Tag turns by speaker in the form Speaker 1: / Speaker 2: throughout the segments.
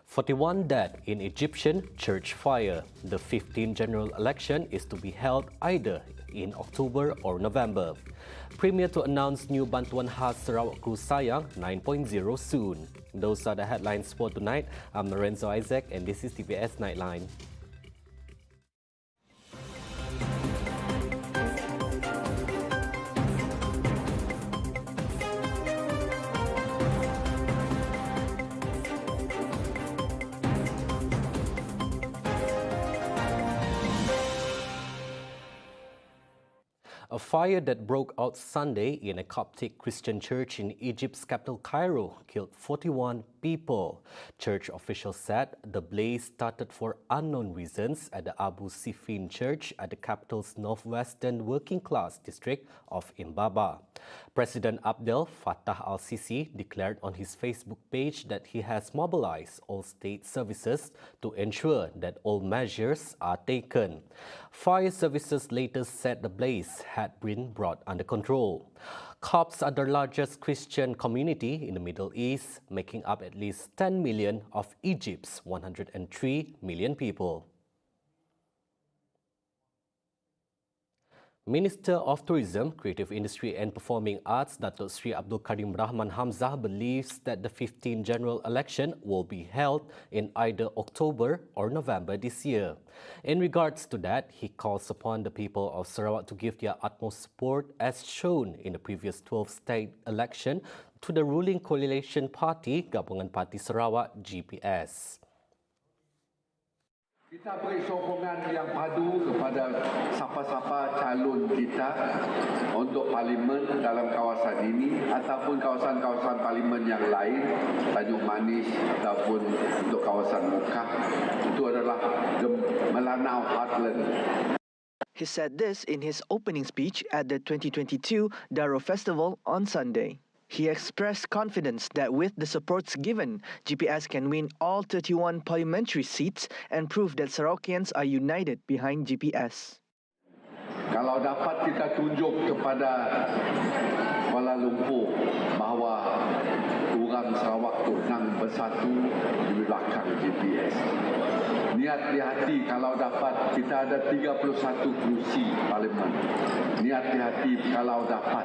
Speaker 1: 41 dead in Egyptian church fire. The 15th general election is to be held either in October or November. Premier to announce new Bantuan Khas Sarawak Kru Sayang 9.0 soon. Those are the headlines for tonight. I'm Lorenzo Isaac and this is TVS Nightline. A fire that broke out Sunday in a Coptic Christian church in Egypt's capital Cairo killed 41 people. Church officials said the blaze started for unknown reasons at the Abu Sifin church at the capital's northwestern working class district of Imbaba. President Abdel Fattah al-Sisi declared on his Facebook page that he has mobilized all state services to ensure that all measures are taken. Fire services later said the blaze had been brought under control. Copts are the largest Christian community in the Middle East, making up at least 10 million of Egypt's 103 million people. Minister of Tourism, Creative Industry and Performing Arts, Datuk Sri Abdul Karim Rahman Hamzah believes that the 15th general election will be held in either October or November this year. In regards to that, he calls upon the people of Sarawak to give their utmost support as shown in the previous 12th state election to the ruling coalition party, Gabungan Parti Sarawak, GPS.
Speaker 2: Kita beri sokongan yang padu kepada siapa-siapa calon kita untuk parlimen dalam kawasan ini ataupun kawasan-kawasan parlimen yang lain, Tanjung Manis ataupun untuk kawasan Mekah. Itu adalah the Melanau Heartland.
Speaker 3: He said this in his opening speech at the 2022 Daro Festival on Sunday. He expressed confidence that with the supports given, GPS can win all 31 parliamentary seats and prove that Sarawakians are united behind GPS.
Speaker 2: Kalau dapat kita tunjuk kepada Kuala Lumpur bahawa orang Sarawak tu nang bersatu di belakang GPS. Niat di hati kalau dapat kita ada 31 kerusi parlimen. Niat di hati kalau dapat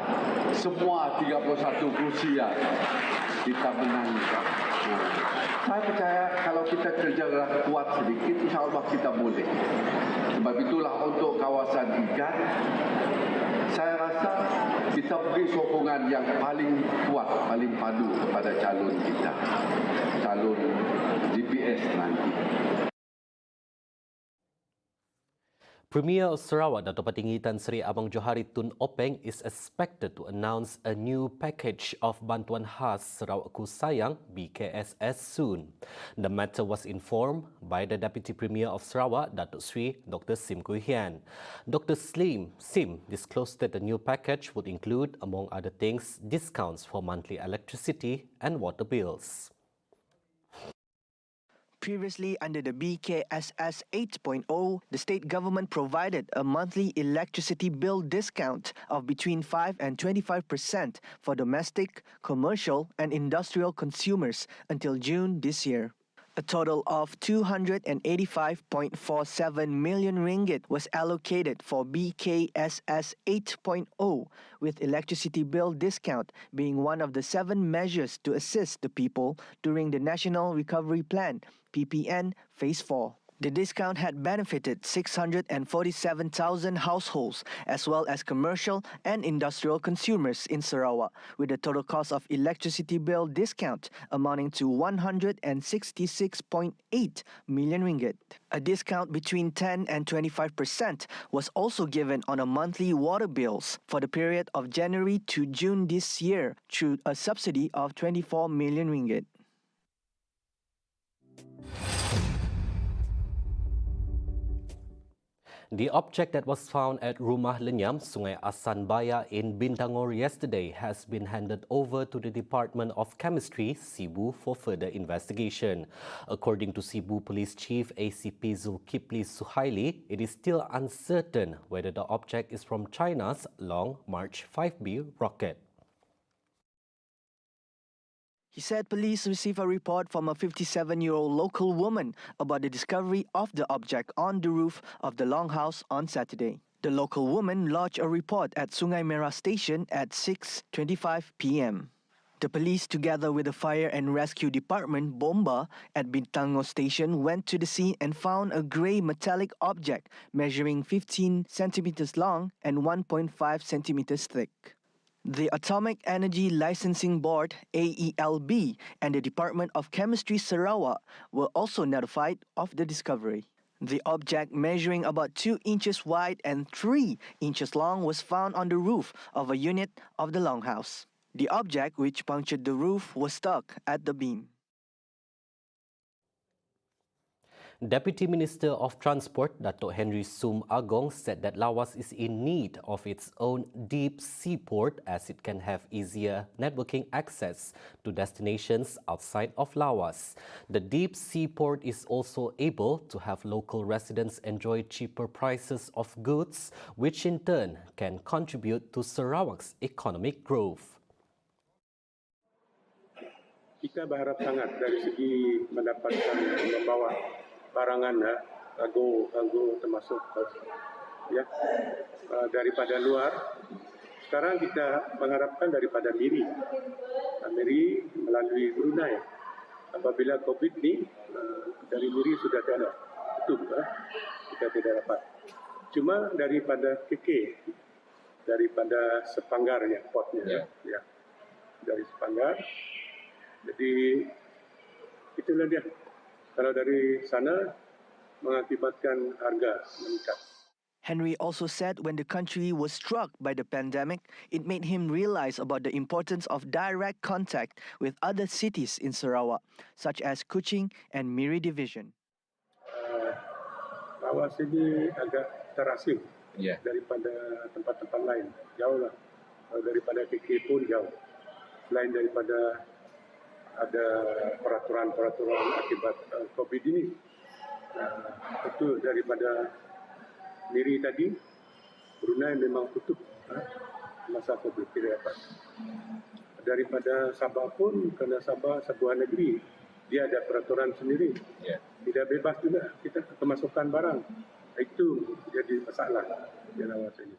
Speaker 2: semua 31 kerusi ya kita menangkan. Saya percaya kalau kita kerja kuat sedikit, insyaAllah kita boleh. Sebab itulah untuk kawasan IGAN, saya rasa kita beri sokongan yang paling kuat, paling padu kepada calon kita, calon GPS nanti.
Speaker 1: Premier of Sarawak, Dato' Patinggi Tan Sri Abang Johari Tun Openg is expected to announce a new package of Bantuan Khas Sarawak Kru Sayang BKSS soon. The matter was informed by the Deputy Premier of Sarawak, Datuk Sri Dr. Sim Kui Hian. Dr. Sim disclosed that the new package would include, among other things, discounts for monthly electricity and water bills.
Speaker 3: Previously, under the BKSS 8.0, the state government provided a monthly electricity bill discount of between 5 and 25% for domestic, commercial and industrial consumers until June this year. A total of 285.47 million ringgit was allocated for BKSS 8.0, with electricity bill discount being one of the 7 measures to assist the people during the National Recovery Plan, PPN Phase 4. The discount had benefited 647,000 households as well as commercial and industrial consumers in Sarawak, with the total cost of electricity bill discount amounting to 166.8 million ringgit. A discount between 10 and 25% was also given on a monthly water bills for the period of January to June this year through a subsidy of 24 million ringgit.
Speaker 1: The object that was found at Rumah Lenyam, Sungai Asan Baya in Bintangor yesterday has been handed over to the Department of Chemistry, Cebu, for further investigation. According to Cebu Police Chief ACP Zulkifli Suhaili, it is still uncertain whether the object is from China's Long March 5B rocket.
Speaker 3: He said police received a report from a 57-year-old local woman about the discovery of the object on the roof of the longhouse on Saturday. The local woman lodged a report at Sungai Merah Station at 6:25 p.m. The police, together with the Fire and Rescue Department Bomba at Bintango Station, went to the scene and found a grey metallic object measuring 15 centimeters long and 1.5 centimeters thick. The Atomic Energy Licensing Board, AELB, and the Department of Chemistry Sarawak were also notified of the discovery. The object, measuring about 2 inches wide and 3 inches long, was found on the roof of a unit of the longhouse. The object, which punctured the roof, was stuck at the beam.
Speaker 1: Deputy Minister of Transport, Dato' Henry Sum Agong, said that Lawas is in need of its own deep seaport as it can have easier networking access to destinations outside of Lawas. The deep seaport is also able to have local residents enjoy cheaper prices of goods, which in turn can contribute to Sarawak's economic growth.
Speaker 4: Kita berharap sangat dari segi mendapatkan membawa barangan kargo termasuk daripada luar. Sekarang kita mengharapkan daripada Miri melalui Brunei. Apabila COVID ni dari Miri sudah tiada, tutup, kita tidak dapat. Cuma daripada KK, daripada Sepanggarnya, portnya, dari Sepanggar. Jadi itulah dia. Kalau dari sana mengakibatkan harga meningkat.
Speaker 3: Henry also said when the country was struck by the pandemic, it made him realize about the importance of direct contact with other cities in Sarawak, such as Kuching and Miri Division.
Speaker 4: Lawas ini agak terasing daripada tempat-tempat lain. Jauh lah. Daripada KK pun jauh. Selain daripada ada peraturan-peraturan akibat COVID ini. Itu daripada Miri tadi, Brunei memang tutup masa COVID, tidak dapat. Daripada Sabah pun, kerana Sabah sebuah negeri, dia ada peraturan sendiri. Tidak bebas juga kita kemasukan barang. Itu jadi masalah di Lawas ini.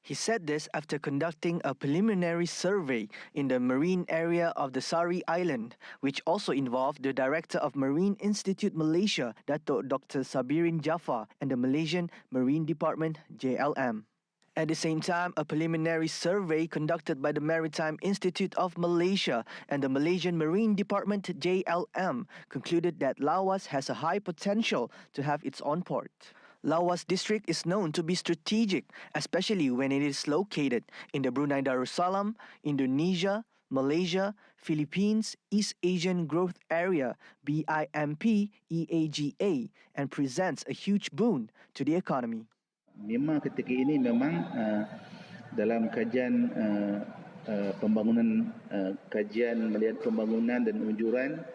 Speaker 3: He said this after conducting a preliminary survey in the marine area of the Sari Island, which also involved the Director of Marine Institute Malaysia, Dato' Dr. Sabirin Jaafar, and the Malaysian Marine Department, JLM. At the same time, a preliminary survey conducted by the Maritime Institute of Malaysia and the Malaysian Marine Department, JLM, concluded that Lawas has a high potential to have its own port. Lawas district is known to be strategic, especially when it is located in the Brunei Darussalam, Indonesia, Malaysia, Philippines, East Asian Growth Area, BIMP, EAGA, and presents a huge boon to the economy.
Speaker 5: Memang ketika ini memang dalam kajian pembangunan, kajian melihat pembangunan dan unjuran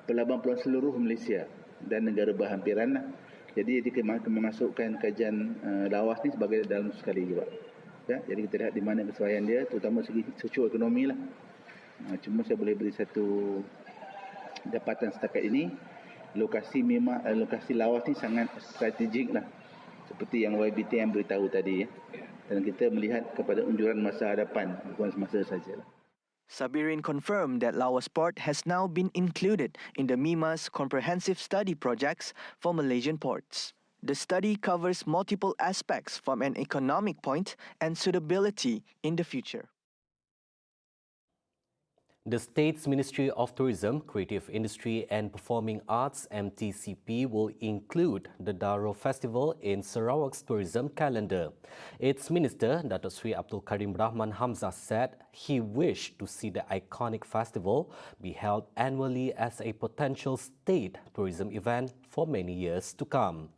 Speaker 5: pelabuhan seluruh Malaysia dan negara berhampiran. Jadi kita memasukkan kajian Lawas ni sebagai dalam sekali juga. Jadi kita lihat di mana kesesuaian dia, terutama segi socio-ekonomi lah. Cuma saya boleh beri satu dapatan setakat ini, lokasi Lawas ni sangat strategik lah. Seperti yang YBTM beritahu tadi. Dan kita melihat kepada unjuran masa hadapan, bukan semasa sajalah.
Speaker 3: Sabirin confirmed that Lawas Port has now been included in the MIMA's comprehensive study projects for Malaysian ports. The study covers multiple aspects from an economic point and suitability in the future.
Speaker 1: The State's Ministry of Tourism, Creative Industry and Performing Arts (MTCP) will include the Daro Festival in Sarawak's tourism calendar. Its Minister, Dato' Sri Abdul Karim Rahman Hamzah, said he wished to see the iconic festival be held annually as a potential state tourism event for many years to come.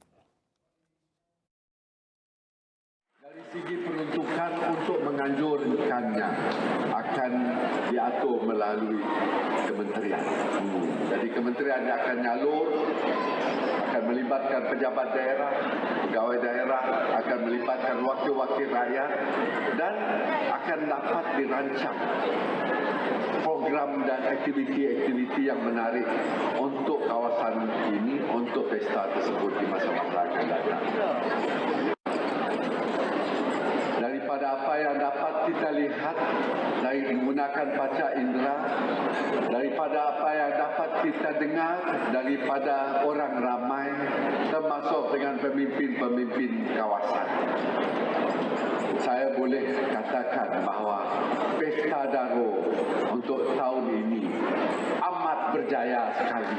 Speaker 2: Dari segi peruntukan untuk menganjurkannya akan diatur melalui kementerian. Jadi kementerian yang akan nyalur, akan melibatkan pejabat daerah, pegawai daerah, akan melibatkan wakil-wakil rakyat dan akan dapat dirancang program dan aktiviti-aktiviti yang menarik untuk kawasan ini, untuk pesta tersebut di masa-masa akan datang. Daripada apa yang dapat kita lihat dari menggunakan panca indera, daripada apa yang dapat kita dengar daripada orang ramai, termasuk dengan pemimpin-pemimpin kawasan, saya boleh katakan bahawa Pesta Daro untuk tahun ini amat berjaya sekali.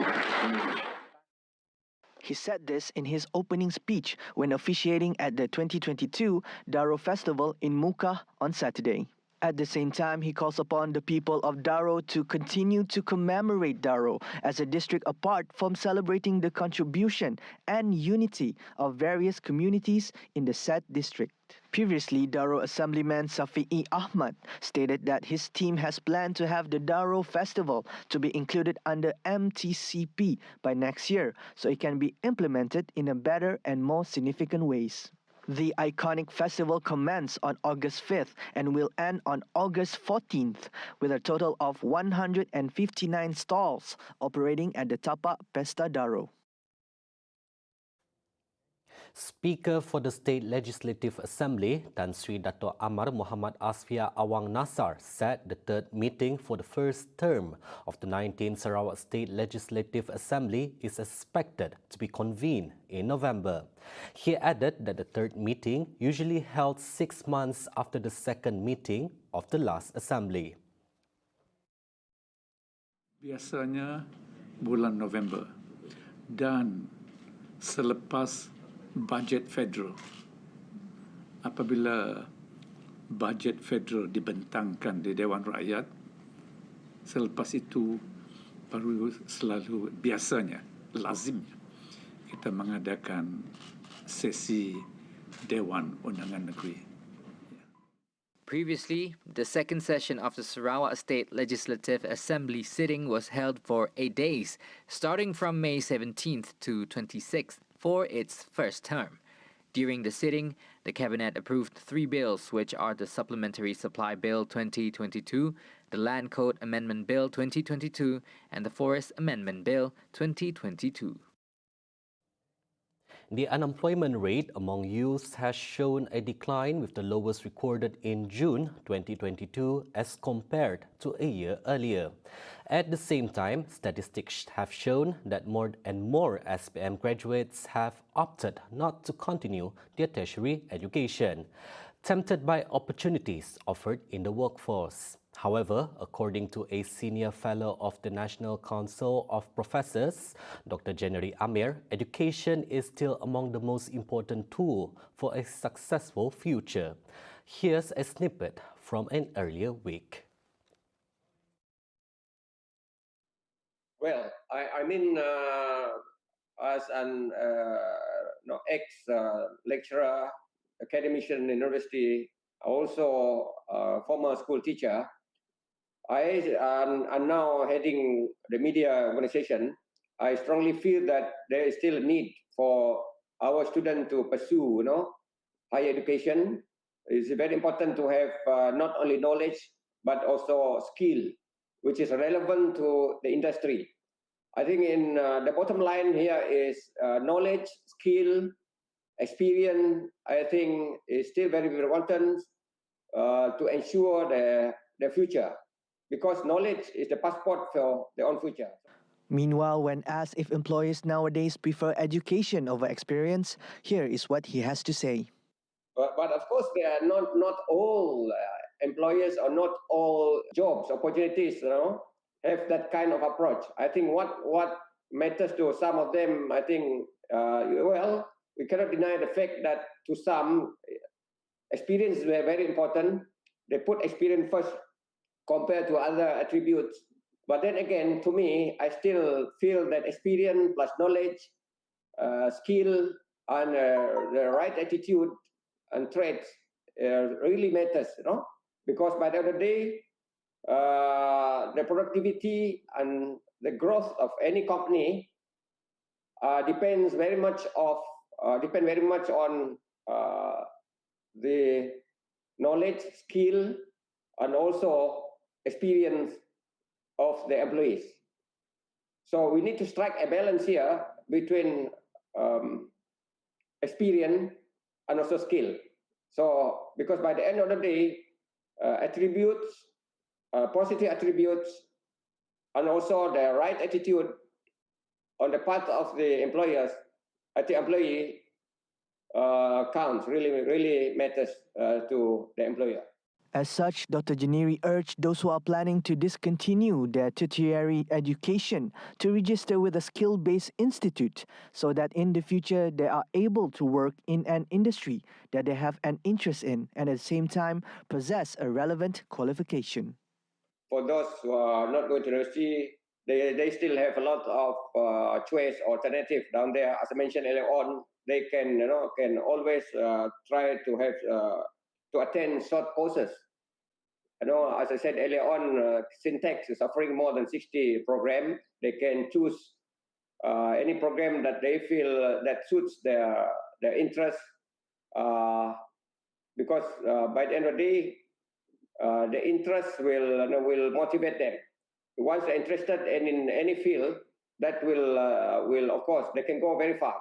Speaker 3: He said this in his opening speech when officiating at the 2022 Daro Festival in Muka on Saturday. At the same time, he calls upon the people of Daro to continue to commemorate Daro as a district apart from celebrating the contribution and unity of various communities in the said district. Previously, Daro Assemblyman Safi'i Ahmad stated that his team has planned to have the Daro Festival to be included under MTCP by next year, so it can be implemented in a better and more significant ways. The iconic festival commenced on August 5th and will end on August 14th with a total of 159 stalls operating at the Tapak Pesta Daro.
Speaker 1: Speaker for the State Legislative Assembly, Tan Sri Dato' Amar Muhammad Asfia Awang Nasar, said the third meeting for the first term of the 19th Sarawak State Legislative Assembly is expected to be convened in November. He added that the third meeting usually held 6 months after the second meeting of the last assembly.
Speaker 6: Biasanya bulan November dan selepas bajet federal. Apabila bajet federal dibentangkan di Dewan Rakyat, selepas itu baru selalu biasanya, lazimnya, kita mengadakan sesi Dewan Undangan Negeri.
Speaker 7: Previously, the second session of the Sarawak State Legislative Assembly sitting was held for 8 days, starting from May 17th to 26th for its first term. During the sitting, the Cabinet approved 3 bills, which are the Supplementary Supply Bill 2022, the Land Code Amendment Bill 2022, and the Forest Amendment Bill 2022.
Speaker 1: The unemployment rate among youths has shown a decline, with the lowest recorded in June 2022 as compared to a year earlier. At the same time, statistics have shown that more and more SPM graduates have opted not to continue their tertiary education, tempted by opportunities offered in the workforce. However, according to a senior fellow of the National Council of Professors, Dr. January Amir, education is still among the most important tool for a successful future. Here's a snippet from an earlier week.
Speaker 8: Well, as an ex-lecturer, academician in university, also former school teacher, I am now heading the media organization. I strongly feel that there is still a need for our students to pursue, higher education. It's very important to have not only knowledge but also skill, which is relevant to the industry. I think in the bottom line here is knowledge, skill, experience. I think is still very, very important to ensure the future, because knowledge is the passport for their own future.
Speaker 3: Meanwhile, when asked if employers nowadays prefer education over experience, here is what he has to say.
Speaker 8: But of course, they are not all employers or not all jobs, opportunities, have that kind of approach. I think what matters to some of them, I think, we cannot deny the fact that to some, experience is very important. They put experience first compared to other attributes. But then again, to me, I still feel that experience plus knowledge, skill, and the right attitude and traits really matters, because by the end of the day, the productivity and the growth of any company depend very much on the knowledge, skill, and also experience of the employees. So we need to strike a balance here between experience and also skill. So because by the end of the day, attributes, positive attributes, and also the right attitude on the part of the employers, the employee counts, really matters to the employer.
Speaker 3: As such, Dr. Janiri urged those who are planning to discontinue their tertiary education to register with a skill-based institute so that in the future they are able to work in an industry that they have an interest in and at the same time possess a relevant qualification.
Speaker 8: For those who are not going to university, they still have a lot of choice alternative down there. As I mentioned earlier on, they can always try to have to attend short courses. As I said earlier on, Syntax is offering more than 60 programs. They can choose any program that they feel that suits their interest, because by the end of the day, the interest will motivate them. Once they're interested in any field, that will of course they can go very far.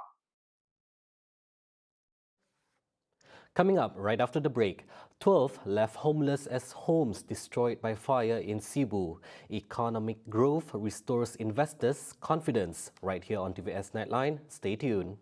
Speaker 1: Coming up right after the break, 12 left homeless as homes destroyed by fire in Cebu. Economic growth restores investors' confidence. Right here on TVS Nightline. Stay tuned.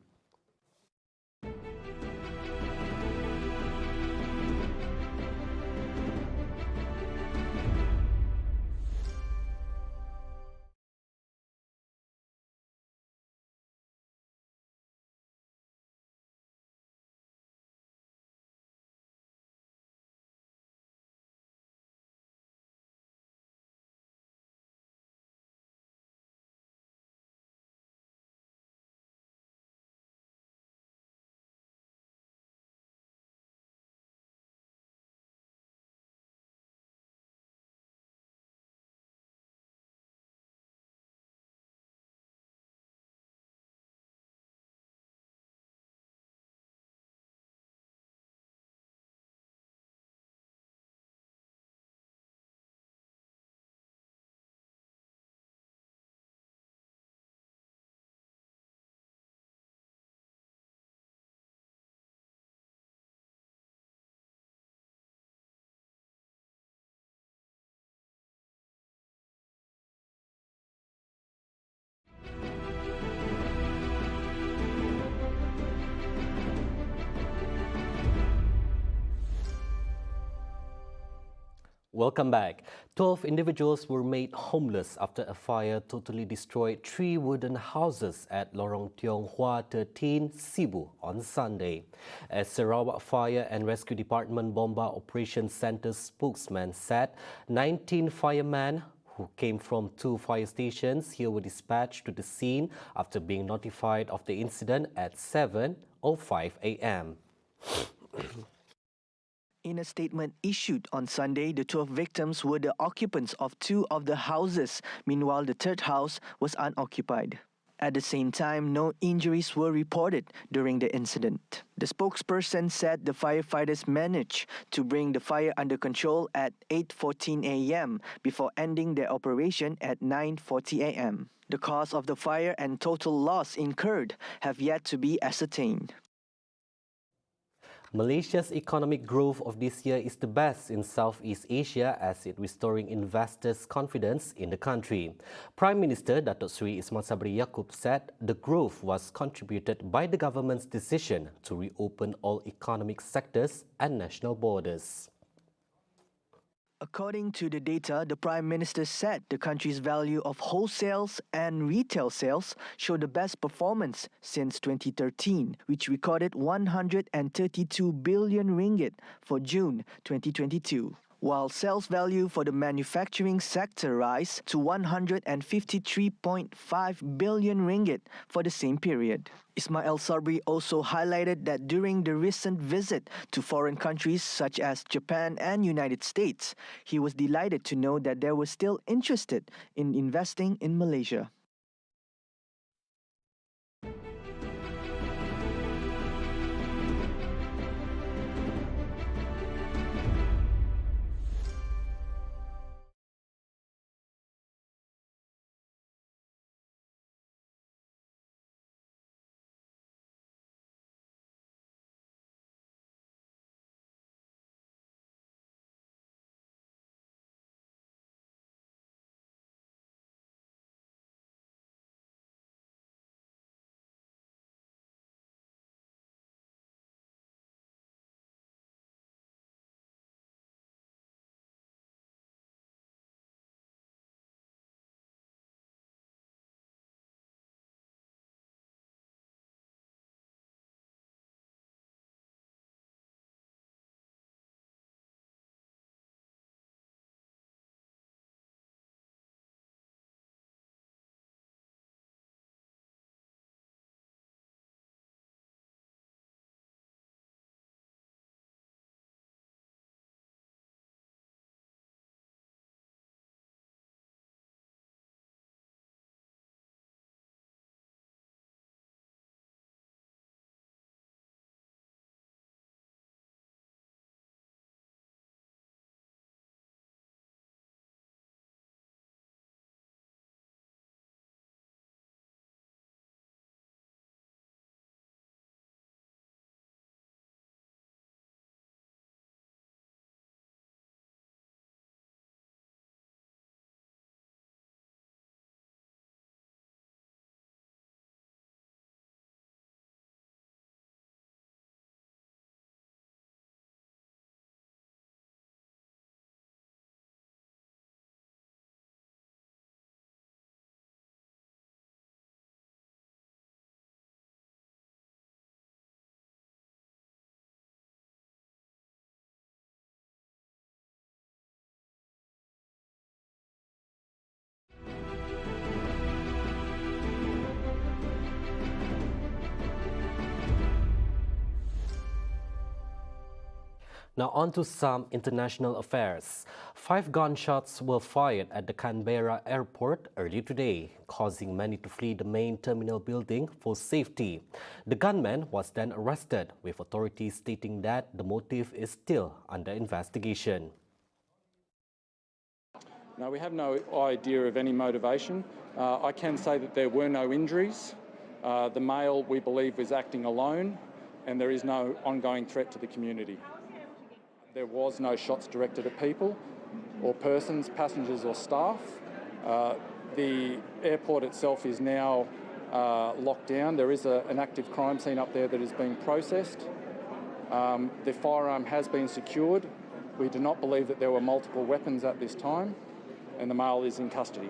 Speaker 1: Welcome back. 12 individuals were made homeless after a fire totally destroyed 3 wooden houses at Lorong Tiong Hua 13, Cebu on Sunday. As Sarawak Fire and Rescue Department Bomba Operations Center spokesman said, 19 firemen who came from 2 fire stations here were dispatched to the scene after being notified of the incident at 7:05 a.m.
Speaker 3: In a statement issued on Sunday, the 12 victims were the occupants of 2 of the houses. Meanwhile, the third house was unoccupied. At the same time, no injuries were reported during the incident. The spokesperson said the firefighters managed to bring the fire under control at 8:14 a.m. before ending their operation at 9:40 a.m. The cause of the fire and total loss incurred have yet to be ascertained.
Speaker 1: Malaysia's economic growth of this year is the best in Southeast Asia as it restoring investors' confidence in the country. Prime Minister Datuk Seri Ismail Sabri Yaakob said the growth was contributed by the government's decision to reopen all economic sectors and national borders.
Speaker 3: According to the data, the Prime Minister said the country's value of wholesales and retail sales showed the best performance since 2013, which recorded 132 billion ringgit for June 2022. while sales value for the manufacturing sector rise to 153.5 billion ringgit for the same period. Ismail Sabri also highlighted that during the recent visit to foreign countries such as Japan and United States, he was delighted to know that they were still interested in investing in Malaysia.
Speaker 1: Now on to some international affairs. 5 gunshots were fired at the Canberra airport early today, causing many to flee the main terminal building for safety. The gunman was then arrested, with authorities stating that the motive is still under investigation.
Speaker 9: No, we have no idea of any motivation. I can say that there were no injuries. The male, we believe, was acting alone, and there is no ongoing threat to the community. There was no shots directed at people or persons, passengers or staff. The airport itself is now locked down. There is an active crime scene up there that is being processed. The firearm has been secured. We do not believe that there were multiple weapons at this time, and the male is in custody.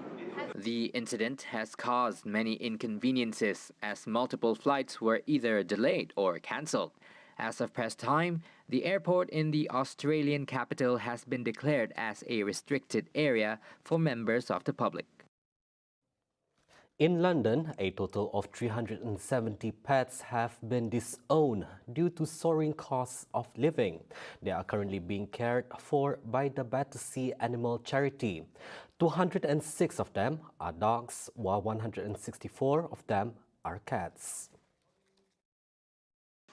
Speaker 7: The incident has caused many inconveniences as multiple flights were either delayed or cancelled. As of press time, the airport in the Australian capital has been declared as a restricted area for members of the public.
Speaker 1: In London, a total of 370 pets have been disowned due to soaring costs of living. They are currently being cared for by the Battersea Animal Charity. 206 of them are dogs, while 164 of them are cats.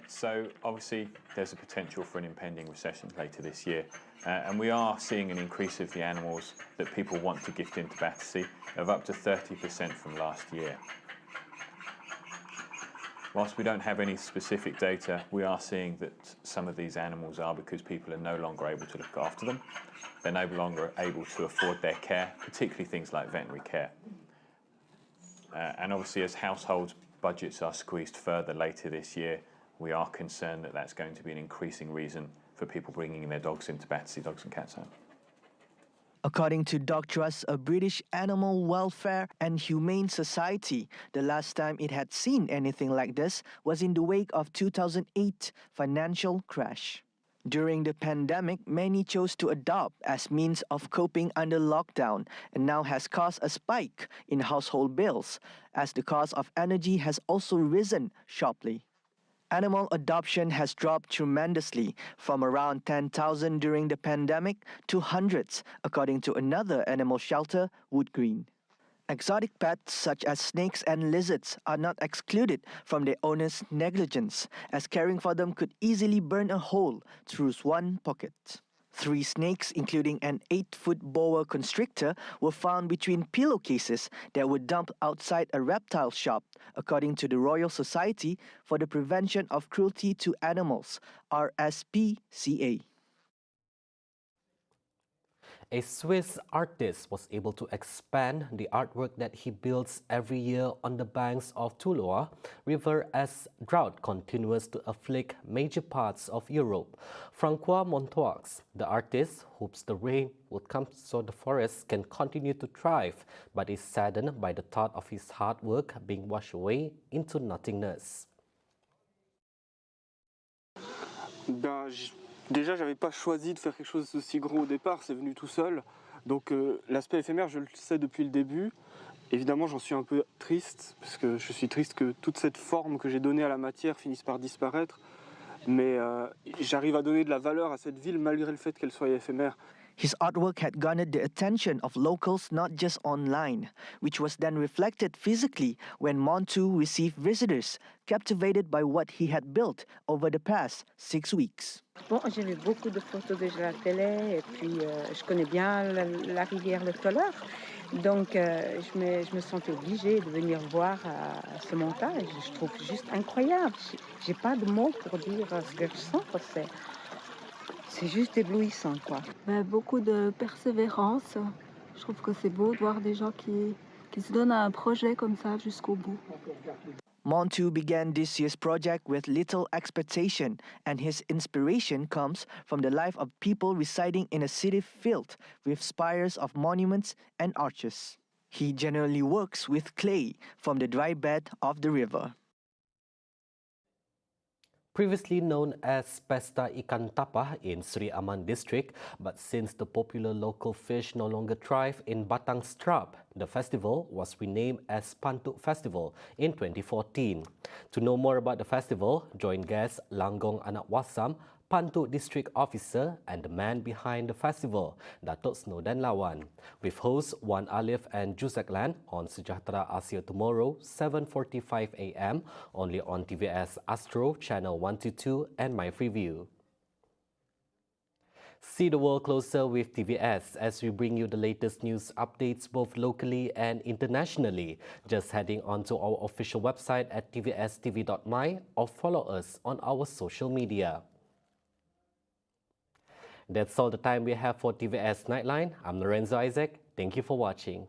Speaker 10: So obviously there's a potential for an impending recession later this year, and we are seeing an increase of the animals that people want to gift into Battersea of up to 30% from last year. Whilst we don't have any specific data, we are seeing that some of these animals are because people are no longer able to look after them. They're no longer able to afford their care, particularly things like veterinary care. And obviously as household budgets are squeezed further later this year, we are concerned that that's going to be an increasing reason for people bringing their dogs into Battersea Dogs and Cats Home.
Speaker 3: According to Dog Trust, a British animal welfare and humane society, the last time it had seen anything like this was in the wake of 2008 financial crash. During the pandemic, many chose to adopt as means of coping under lockdown and now has caused a spike in household bills as the cost of energy has also risen sharply. Animal adoption has dropped tremendously from around 10,000 during the pandemic to hundreds, according to another animal shelter, Woodgreen. Exotic pets such as snakes and lizards are not excluded from their owner's negligence, as caring for them could easily burn a hole through one pocket. 3 snakes, including an 8-foot boa constrictor, were found between pillowcases that were dumped outside a reptile shop, according to the Royal Society for the Prevention of Cruelty to Animals, RSPCA.
Speaker 1: A Swiss artist was able to expand the artwork that he builds every year on the banks of Tuloa River as drought continues to afflict major parts of Europe. Francois Montoix, the artist, hopes the rain would come so the forests can continue to thrive, but is saddened by the thought of his hard work being washed away into nothingness.
Speaker 11: Déjà, j'avais pas choisi de faire quelque chose d'aussi gros au départ, c'est venu tout seul. Donc l'aspect éphémère, je le sais depuis le début. Évidemment, j'en suis un peu triste, parce que je suis triste que toute cette forme que j'ai donnée à la matière finisse par disparaître. Mais j'arrive à donner de la valeur à cette ville malgré le fait qu'elle soit éphémère.
Speaker 3: His artwork had garnered the attention of locals not just online, which was then reflected physically when Montu received visitors, captivated by what he had built over the past 6 weeks.
Speaker 12: Bon, j'ai vu beaucoup de photos déjà à la télé et puis je connais bien la rivière Le Tolleur. Donc je me sentais obligée de venir voir ce montage. Je trouve juste incroyable. J'ai pas de mots pour dire ce que je sens. C'est juste éblouissant, quoi.
Speaker 13: Beaucoup de persévérance. Je trouve que c'est beau de voir des gens qui se donnent à un projet comme ça jusqu'au bout.
Speaker 3: Montu began this year's project with little expectation, and his inspiration comes from the life of people residing in a city filled with spires of monuments and arches. He generally works with clay from the dry bed of the river.
Speaker 1: Previously known as Pesta Ikan Tapa in Sri Aman district, but since the popular local fish no longer thrive in Batang Strap, the festival was renamed as Pantuk Festival in 2014. To know more about the festival, join guest Langgong Anak Wasam, Pantuk District Officer and the man behind the festival, Datuk Snowden Lawan, with hosts Wan Alif and Juzaklan on Sejahtera Asia tomorrow, 7:45 AM, only on TVS Astro, Channel 122 and My Freeview. See the world closer with TVS as we bring you the latest news updates both locally and internationally. Just heading onto our official website at TVSTVMY or follow us on our social media. That's all the time we have for TVS Nightline. I'm Lorenzo Isaac. Thank you for watching.